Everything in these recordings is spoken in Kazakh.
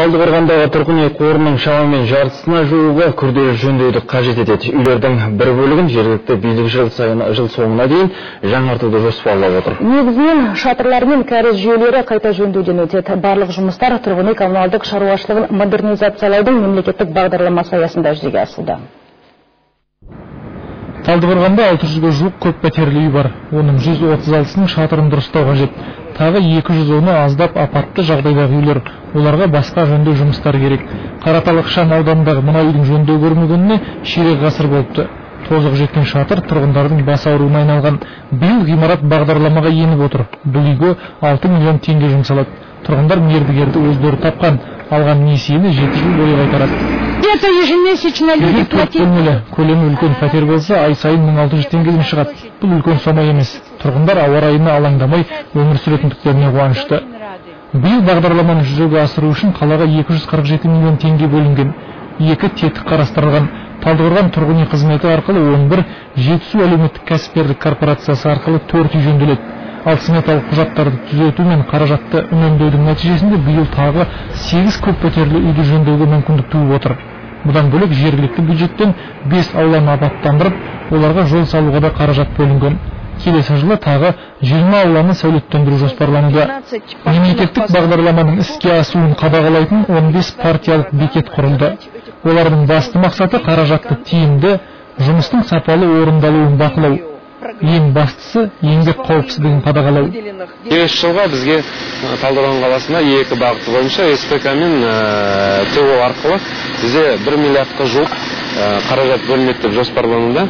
Талдықорғандағы тұрғын үй қорының шамамен жартысына жуығы күрделі жөндеуді қажет етеді. Үйлердің бір бөлігін жергілікті билік жыл соңына дейін жаңартуды жоспарлап отыр. Негізінен шатырлар мен кәріз жүйелері қайта жөндеуден өтеді. Барлық жұмыстар тұрғын үй коммуналдық шаруашылығын модернизациялаудың мемлекеттік бағдарламасы аясында жүзеге асуда. Талдықорғанда 600-ге жуық көп пәтерлі үй бар. Оның 136-ның шатырын дұрыстау қажет. Тағы 210-ы аздап апатты жағдайдағы үйлер. Оларға басқа жөндеу жұмыстары керек. Қаратал ықшам ауданындағы мына үйдің жөндеу көрмегеніне ширек ғасыр болыпты. Тозығы жеткен шатыр тұрғындардың бас ауруына айналған. Биыл ғимарат бағдарламаға еніп отыр. Бұл үйге 6 миллион теңге жұмсалады. Тұрғындар мердігерді өздері тапқан. Алған несиені 7 жыл бойы қайтарады. Егер 4 бөлмелі көлемі үлкен пәтер болса, ай сайын 1600 теңгеден шығады. Бұл үлкен сома емес. Тұрғындар ауа райына алаңдамай өмір сүретіндіктеріне қуанышты. Биыл бағдарламаны жүзеге асыру үшін қалаға 247 миллион теңге бөлінген. 2 тетік қарастырылған. Талдықорған тұрғын үй қызметі арқылы 11, Жетісу әлеуметтік кәсіпкерлік корпорациясы арқылы 4 үй жөнделеді. Ал сметалық құжаттарды түзету мен қаражатты үнемдеудің нәтижесінде биыл тағы 8 көп пәтерлі үйді жөндеуге мүмкіндік туып отыр. Бұдан бөлек жергілікті бюджеттен 5 ауланы абаттандырып, оларға жол салуға да қаражат бөлінген. Келесі жылы тағы 20 ауланы сәулеттендіру жоспарлануда. Мемлекеттік бағдарламаның іске асуын қадағалайтын 15 партиялық бекет құрылды. Олардың басты мақсаты қаражатты тиімді, жұмыстың сапалы орындалуын бақылау. Ең бастысы еңбек қауіпсіздігін қадағалау. Келесі жылға бізге Талдықорған қаласында 2 бағыт бойынша СПК мен ТО арқылы бізде 1 миллиардқа жуық қаражат бөлінеді деп жоспарлануда.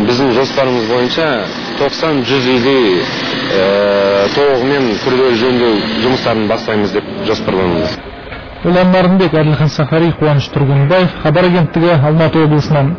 Біздің жоспарымыз бойынша 90-100 үйді толығымен күрделі жөндеу жұмыстарын бастаймыз деп жоспарлануда. Ұлан Нарынбек, Әділхан Сахари, Қуаныш Тұргынбаев, Хабар агенттігі, Алматы облысынан.